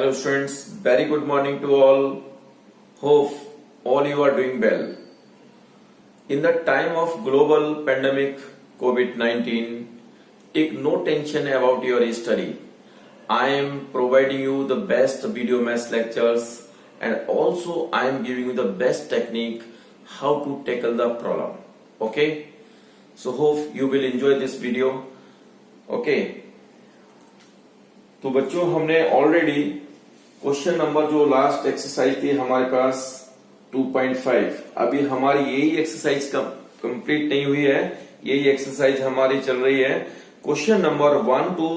Hello students, very good morning to all. Hope all you are doing well. In the time of global pandemic COVID-19, take no tension about your study. I am providing you the best video maths lectures and also I am giving you the best technique how to tackle the problem. Okay? So hope you will enjoy this video. Okay? तो बच्चों हमने already question number जो last exercise थी हमारे पास 2.5, अभी हमारी यही exercise complete नहीं हुई है, यही एक्सरसाइज हमारी चल रही है। क्वेश्चन नंबर 1 to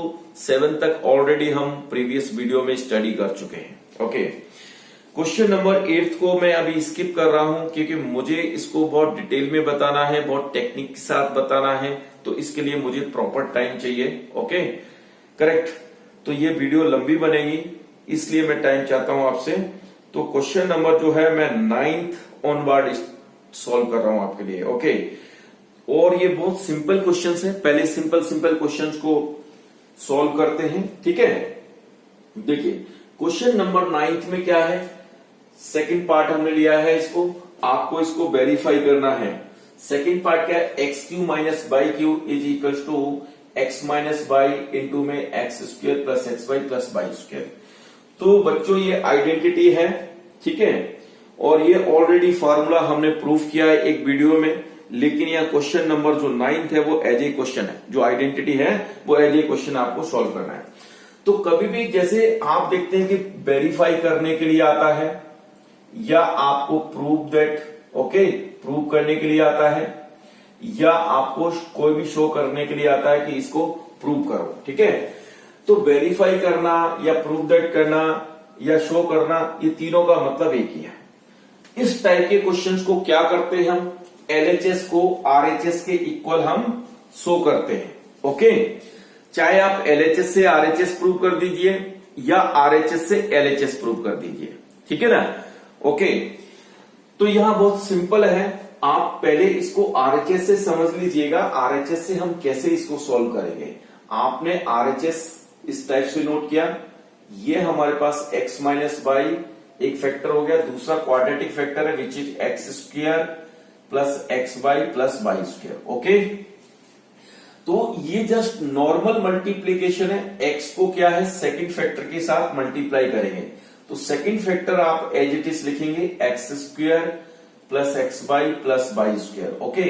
7 तक ऑलरेडी हम प्रीवियस वीडियो में स्टडी कर चुके हैं। ओके, क्वेश्चन नंबर 8 को मैं अभी स्किप कर रहा हूं क्योंकि मुझे इसको बहुत डिटेल में बताना है, बहुत टेक्निक के साथ बताना है, तो इसके लिए मुझे प्रॉपर टाइम चाहिए। Okay, correct. तो ये वीडियो लंबी बनेगी इसलिए मैं टाइम चाहता हूं आपसे। तो क्वेश्चन नंबर जो है मैं 9th ऑनवर्ड सॉल्व कर रहा हूं आपके लिए। ओके, और ये बहुत सिंपल क्वेश्चंस है, पहले सिंपल क्वेश्चंस को सॉल्व करते हैं। ठीक है, देखिए क्वेश्चन नंबर 9th में क्या है, सेकंड पार्ट हमने लिया है, इसको आपको इसको वेरीफाई करना है। सेकंड पार्ट क्या है, x cube minus y cube is equal to x minus y into में x square plus x y plus y square. तो बच्चों ये आइडेंटिटी है, ठीक है, और ये ऑलरेडी फॉर्मूला हमने प्रूफ किया है एक वीडियो में, लेकिन यह क्वेश्चन नंबर जो 9th है वो एज ए क्वेश्चन है, जो आइडेंटिटी है वो एज ए क्वेश्चन आपको सॉल्व करना है। तो कभी भी जैसे आप देखते हैं कि वेरीफाई करने के लिए आता है या आपको प्रूव दैट, ओके, प्रूव करने के लिए आता है, या आपको कोई भी शो करने के लिए आता है कि इसको प्रूव करो। ठीक है, तो वेरीफाई करना या प्रूव दैट करना या शो करना, ये तीनों का मतलब एक ही है। इस टाइप के क्वेश्चंस को क्या करते हैं हम, एलएचएस को आरएचएस के इक्वल हम शो करते हैं। ओके, चाहे आप एलएचएस से आरएचएस प्रूव कर दीजिए या आरएचएस से एलएचएस प्रूव कर दीजिए। ठीक है ना। ओके, तो यहां बहुत सिंपल है, आप पहले इसको आरएचएस से समझ लीजिएगा, आरएचएस से हम कैसे इसको सॉल्व करेंगे। आपने आरएचएस इस टाइप से नोट किया, ये हमारे पास x माइनस बाई एक फैक्टर हो गया, दूसरा क्वाड्रेटिक फैक्टर है विच is x square plus x by plus by square. Okay, तो ये जस्ट नॉर्मल मल्टीप्लीकेशन है, x को क्या है सेकंड फैक्टर के साथ मल्टीप्लाई करेंगे, तो सेकंड फैक्टर आप एज इट इज लिखेंगे x square plus x by plus by square. Okay,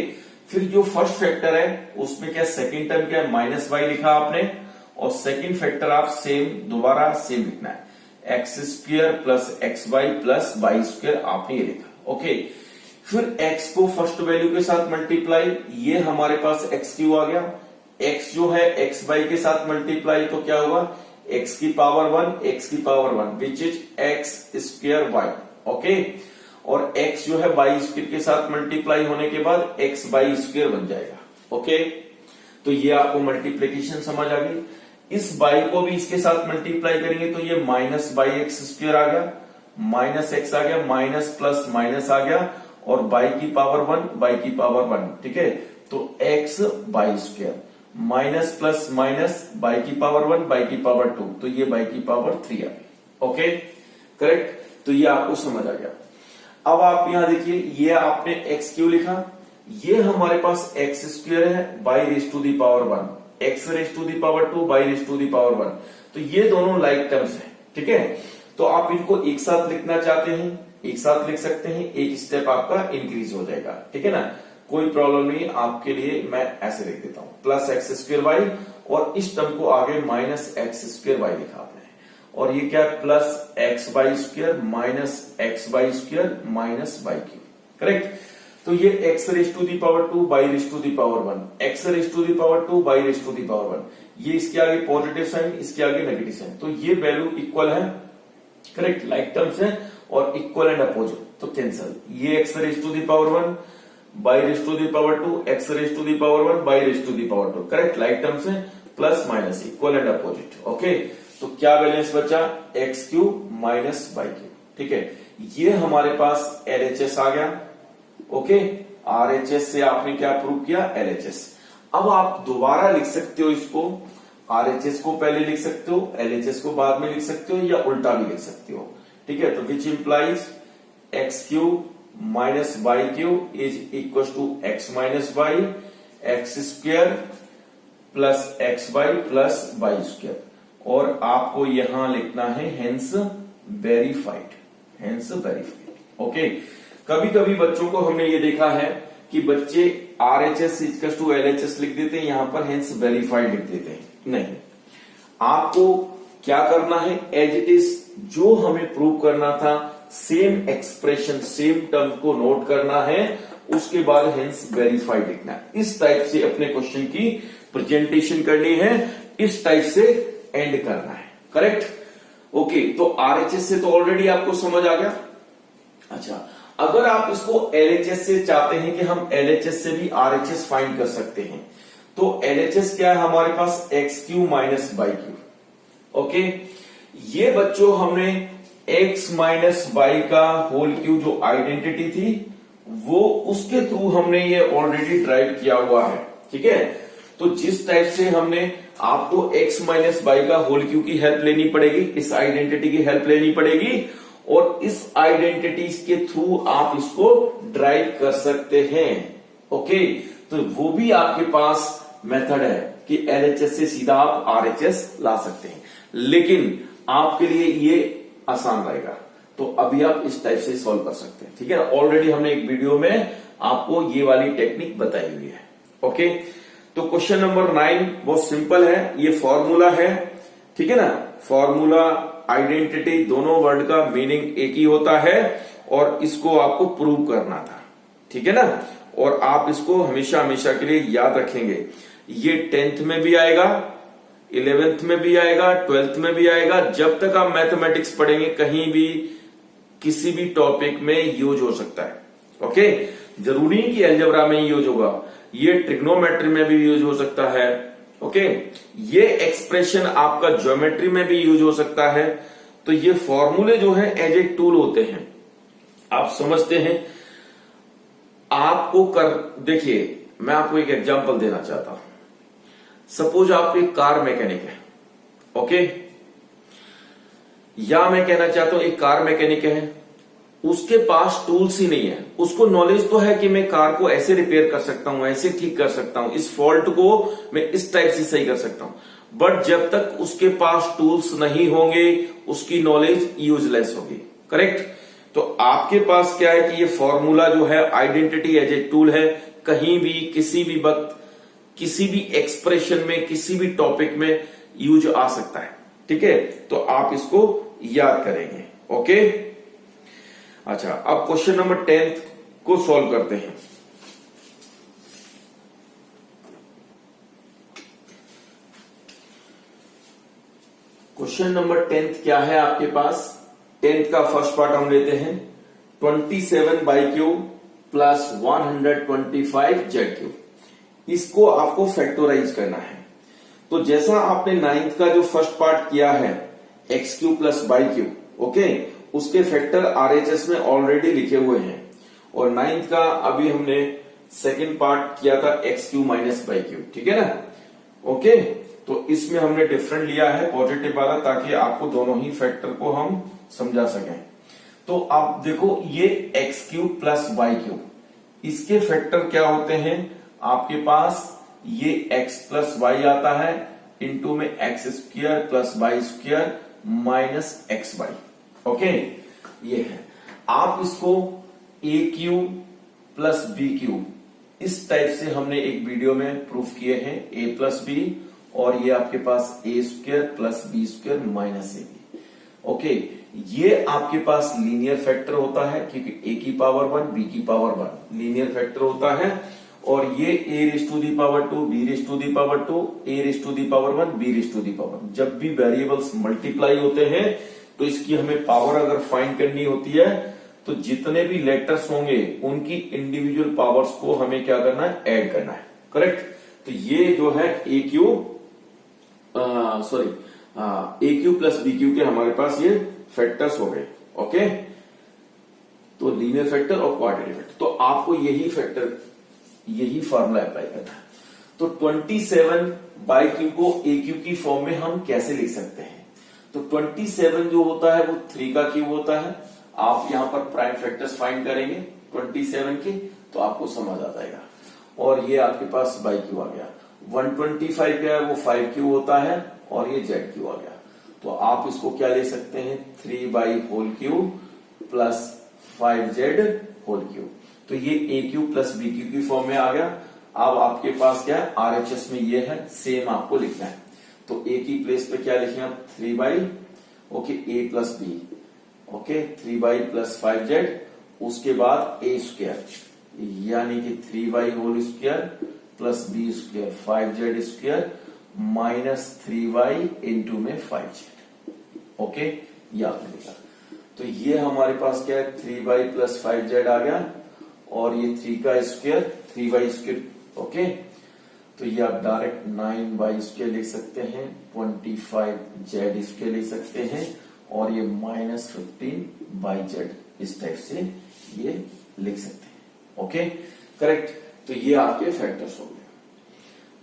फिर जो फर्स्ट फैक्टर है उसमें क्या सेकंड टर्म क्या है माइनस बाई लिखा आपने, और सेकंड फैक्टर आप सेम दोबारा सेम लिखना है, x square plus x by plus by square आपने ये लिखा। ओके, फिर x को फर्स्ट वैल्यू के साथ मल्टीप्लाई, ये हमारे पास एक्स क्यू आ गया, x जो है एक्स बाई के साथ मल्टीप्लाई तो क्या होगा x की पावर 1 x की power 1 which is x square y. Okay, और x जो है बाई स्क्वायर के साथ मल्टीप्लाई होने के बाद x बाई स्क्वायर बन जाएगा। ओके, तो ये आपको मल्टीप्लीकेशन समझ आ गई। इस बाई को भी इसके साथ मल्टीप्लाई करेंगे तो ये माइनस बाई एक्स स्क्वायर आ गया, माइनस एक्स आ गया, माइनस प्लस माइनस आ गया, और बाई की पावर 1 बाई की पावर 1। ठीक है, तो x by square minus plus minus by की पावर 1 बाई की पावर 2, तो ये बाई की पावर 3 आ गई। ओके, करेक्ट, तो ये आपको समझ आ गया। अब आप यहां देखिए, ये आपने एक्स क्यू लिखा, ये हमारे पास एक्स स्क्वायर है y raise to the power 1, x raise to the power 2 y raise to the power 1, तो ये दोनों लाइक टर्म्स हैं। ठीक है, तो आप इनको एक साथ लिखना चाहते हैं एक साथ लिख सकते हैं, एक स्टेप आपका इंक्रीज हो जाएगा। ठीक है ना, कोई प्रॉब्लम नहीं, आपके लिए मैं ऐसे लिख देता हूं, प्लस एक्स स्क्वायर वाई, और इस टर्म को आगे माइनस एक्स स्क्वायर वाई लिखा आपने, और ये क्या plus x y square minus x y square minus y q. Correct, तो ये x raise to the power 2 y raise to the power 1, x raise to the power 2 y raise to the power 1, ये इसके आगे positive sign, इसके आगे negative sign, तो ये value equal है। करेक्ट, लाइक टर्म्स है और इक्वल एंड अपोजिट, तो कैंसल, ये x raise to the power 1 y raise to the power 2 x raise to the power 1 y raise to the power 2। Correct, like terms है, plus minus equal and opposite. Okay, तो क्या balance बचा, x cube minus y cube. ठीक है, ये हमारे पास LHS आ गया। Okay, RHS से आपने क्या प्रूव किया, एलएचएस। अब आप दोबारा लिख सकते हो इसको, RHS को पहले लिख सकते हो, LHS को बाद में लिख सकते हो, या उल्टा भी लिख सकते हो। ठीक है, तो which implies x cube minus y cube is equal to x minus y, x square plus x y plus y square, और आपको यहां लिखना है hence verified, hence verified. Okay, कभी कभी बच्चों को हमने ये देखा है कि बच्चे RHS इक्वल टू LHS लिख देते हैं, यहां पर हेंस वेरीफाइड लिख देते हैं। नहीं, आपको क्या करना है, एज इट इज जो हमें प्रूव करना था, सेम एक्सप्रेशन सेम टर्म को नोट करना है, उसके बाद हेंस वेरीफाइड लिखना है। इस टाइप से अपने क्वेश्चन की प्रेजेंटेशन करनी है, इस टाइप से एंड करना है। करेक्ट? ओके, तो RHS से तो ऑलरेडी आपको समझ आ गया। अच्छा, अगर आप इसको LHS से चाहते हैं कि हम LHS से भी RHS फाइंड कर सकते हैं, तो LHS क्या है हमारे पास, x cube minus y cube. Okay, ये बच्चों हमने x माइनस वाई का होल क्यू जो आइडेंटिटी थी, वो उसके थ्रू हमने ये ऑलरेडी ड्राइव किया हुआ है। ठीक है, तो जिस टाइप से हमने आपको x माइनस वाई का होल क्यू की हेल्प लेनी पड़ेगी, इस आइडेंटिटी की हेल्प लेनी पड़ेगी, और इस आइडेंटिटी के थ्रू आप इसको ड्राइव कर सकते हैं। ओके, तो वो भी आपके पास मेथड है कि LHS से सीधा आप RHS ला सकते हैं, लेकिन आपके लिए ये आसान रहेगा, तो अभी आप इस टाइप से सॉल्व कर सकते हैं। ठीक है ना, ऑलरेडी हमने एक वीडियो में आपको ये वाली टेक्निक बताई हुई है। ओके, तो क्वेश्चन नंबर 9 बहुत सिंपल है, ये फॉर्मूला है। ठीक है ना, फॉर्मूला आइडेंटिटी दोनों वर्ड का मीनिंग एक ही होता है, और इसको आपको प्रूव करना था। ठीक है ना, और आप इसको हमेशा हमेशा के लिए याद रखेंगे। ये 10th में भी आएगा, 11th में भी आएगा, 12th में भी आएगा, जब तक आप मैथमेटिक्स पढ़ेंगे कहीं भी किसी भी टॉपिक में यूज हो सकता है। ओके, जरूरी नहीं कि अलजेब्रा में ही यूज होगा, ये ट्रिग्नोमेट्री में भी यूज हो सकता है। ओके, ये एक्सप्रेशन आपका ज्योमेट्री में भी यूज हो सकता है। तो ये फॉर्मूले जो है एज ए टूल होते हैं, आप समझते हैं। आपको कर देखिए, मैं आपको एक एग्जांपल देना चाहता हूं। सपोज आप एक कार मैकेनिक है, ओके, या मैं कहना चाहता हूं एक कार मैकेनिक है, उसके पास टूल्स ही नहीं है। उसको नॉलेज तो है कि मैं कार को ऐसे रिपेयर कर सकता हूं, ऐसे ठीक कर सकता हूं, इस फॉल्ट को मैं इस टाइप से सही कर सकता हूं, बट जब तक उसके पास टूल्स नहीं होंगे उसकी नॉलेज यूजलेस होगी। करेक्ट? तो आपके पास क्या है कि ये फॉर्मूला जो है आइडेंटिटी एज ए टूल है, कहीं भी किसी भी वक्त किसी भी एक्सप्रेशन में किसी भी टॉपिक में यूज आ सकता है। ठीक है, तो आप इसको याद करेंगे। ओके, अच्छा, अब क्वेश्चन नंबर 10 को सॉल्व करते हैं। क्वेश्चन नंबर 10 क्या है आपके पास, 10th का फर्स्ट पार्ट हम लेते हैं, 27 by cube plus 125 Z cube. इसको आपको फैक्टोराइज करना है। तो जैसा आपने 9th का जो फर्स्ट पार्ट किया है x cube plus by cube, okay, उसके फैक्टर RHS में ऑलरेडी लिखे हुए हैं, और 9th का अभी हमने सेकंड पार्ट किया था x cube minus by cube. ठीक है ना, ओके, तो इसमें हमने डिफरेंट लिया है पॉजिटिव वाला, ताकि आपको दोनों ही फैक्टर को हम समझा सकें। तो आप देखो, ये x cube plus y cube, इसके फैक्टर क्या होते हैं आपके पास, ये x प्लस वाई आता है, इनटू में x square plus y square minus x y. Okay, ये है। आप इसको a cube plus b cube इस टाइप से हमने एक वीडियो में प्रूफ किए हैं, a प्लस बी, और ये आपके पास a square plus b square minus a b. Okay, ये आपके पास लीनियर फैक्टर होता है, क्योंकि a की पावर 1 b की पावर 1 लीनियर फैक्टर होता है, और ये a raise to the power 2 b raise to the power 2 a raise to the power 1 b raise to the power. जब भी वेरिएबल्स मल्टीप्लाई होते हैं तो इसकी हमें पावर अगर फाइंड करनी होती है, तो जितने भी लेटर्स होंगे उनकी इंडिविजुअल पावर्स को हमें क्या करना है, ऐड करना है। करेक्ट? तो ये जो है ए क्यूब ए क्यू प्लस बी क्यू के हमारे पास ये फैक्टर्स हो गए। ओके, तो लीनियर फैक्टर और क्वाड्रेटिक फैक्टर, तो आपको यही फैक्टर यही फॉर्मूला अप्लाई करना है। तो तो 27/q को AQ की फॉर्म में हम कैसे लिख सकते हैं? तो 27 जो होता है वो 3 का क्यूब होता है। आप यहां पर प्राइम फैक्टर्स फाइंड करेंगे 27 के, तो आपको समझ आ जाएगा। और ये आपके पास बाई क्यू आ गया। 125 क्या है वो 5q होता है और ये ZQ आ गया। तो आप इसको क्या ले सकते हैं 3/होल cube plus 5Z whole cube. तो ये AQ प्लस BQ की फॉर्म में आ गया। अब आपके पास क्या है RHS में ये है, सेम आपको लिखना है। तो A की प्लेस पे क्या लिखें आप 3 okay A plus B okay 3 plus 5Z, उसके बाद A स्क्वायर यानी कि 3 whole square plus B square 5Z square minus 3 into में 5Z ओके, ये आपने लिखा। तो ये हमारे पास क्या है 3 प्लस 5Z आ गया और ये 3 का स्क्वायर 3 स्क्वायर ओके। तो ये आप डायरेक्ट 9 स्क्वायर लिख सकते हैं, 25 Z स्क्वायर लिख सकते हैं और ये माइनस 15 Z इस टाइप से ये लिख सकते हैं ओके करेक्ट। तो ये आपके फैक्टर्स हो गए।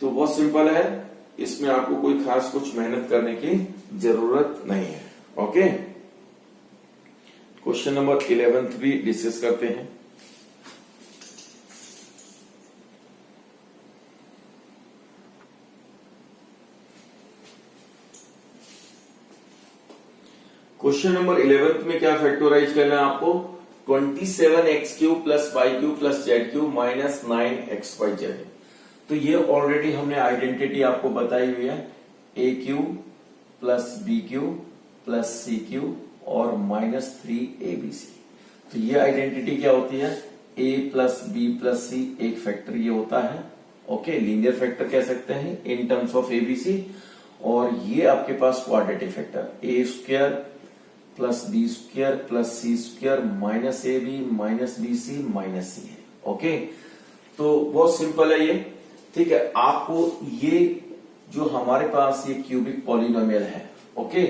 तो बहुत सिंपल है, इसमें आपको कोई खास कुछ मेहनत करने की जरूरत नहीं है ओके। क्वेश्चन नंबर 11 भी डिस्कस करते हैं। क्वेश्चन नंबर 11 में क्या फैक्टराइज करना है आपको 27x³ plus y³ plus z³ minus 9xyz। तो ये ऑलरेडी हमने आइडेंटिटी आपको बताई हुई है AQ plus BQ plus CQ और माइनस 3ABC। तो ये आइडेंटिटी क्या होती है A plus B plus C एक फैक्टर ये होता है ओके, लीनियर फैक्टर कह सकते हैं इन टर्म्स ऑफ ABC। और ये आपके पास quadratic factor A square plus B square plus C square minus AB minus BC minus C है ओके। तो बहुत सिंपल है ये, ठीक है। आपको ये जो हमारे पास ये क्यूबिक पॉलिनोमियल है okay,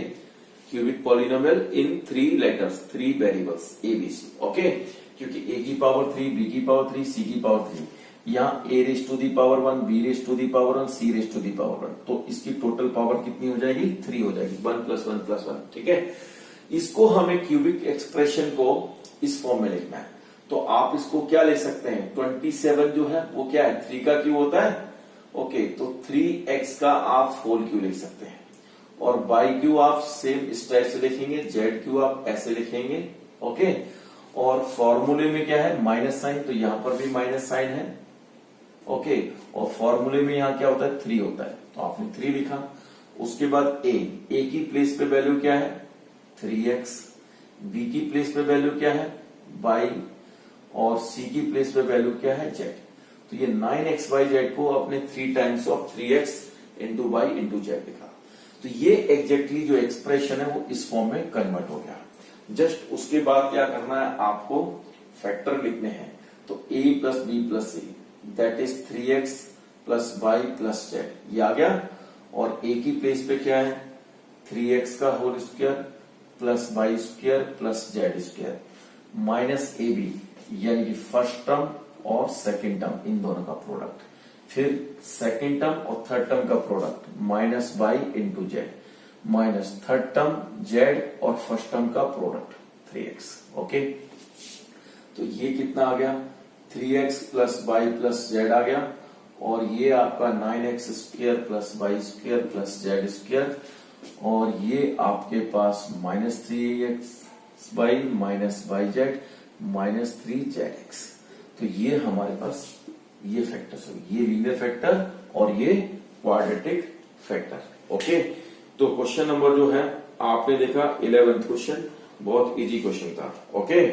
cubic polynomial in 3 letters 3 variables ABC okay, क्योंकि A की पावर 3 B की पावर 3 C की पावर 3, यहाँ A raise to the power 1 B raise to the power 1 C raise to the power 1, तो इसकी total power कितनी हो जाएगी 3 हो जाएगी 1 प्लस 1 प्लस 1 ठीक है। इसको हमें क्यूबिक एक्सप्रेशन को इस फॉर्म में लिखना है। तो आप इसको क्या ले सकते हैं 27 जो है वो क्या है 3 का क्यूब होता है ओके, तो 3x का आप होल क्यूब लिख सकते हैं और बाई क्यूब आप सेम इस टाइप से लिखेंगे, जेड क्यूब आप ऐसे लिखेंगे ओके। और फॉर्मूले में क्या है माइनस साइन, तो यहां पर भी माइनस साइन है ओके। और फॉर्मूले में यहां क्या होता है 3 होता है, तो आपने 3 लिखा। उसके बाद A की प्लेस पे वैल्यू क्या है 3x, B की प्लेस पे वैल्यू क्या है y और C की प्लेस पे वैल्यू क्या है z। तो ये 9xyz को अपने 3 times of 3x into y into z लिखा। तो ये एग्जैक्टली जो एक्सप्रेशन है वो इस फॉर्म में कन्वर्ट हो गया। जस्ट उसके बाद क्या करना है आपको फैक्टर लिखने हैं। तो a plus b plus c that is 3x plus y plus z, ये आ गया। और a की प्लेस पे क्या है 3x का whole square plus y square plus z square minus AB यानी कि फर्स्ट टर्म और सेकंड टर्म इन दोनों का प्रोडक्ट, फिर सेकंड टर्म और थर्ड टर्म का product minus y into z minus third term z और फर्स्ट टर्म का प्रोडक्ट 3x ओके। तो ये कितना आ गया 3x plus y plus z आ गया और ये आपका 9x square plus y square plus z square और ये आपके पास minus 3xy minus yz minus 3zx। तो ये हमारे पास ये फैक्टर्स हो, ये लीनियर फैक्टर और ये क्वाड्रेटिक फैक्टर ओके। तो क्वेश्चन नंबर जो है आपने देखा 11th क्वेश्चन बहुत इजी क्वेश्चन था ओके।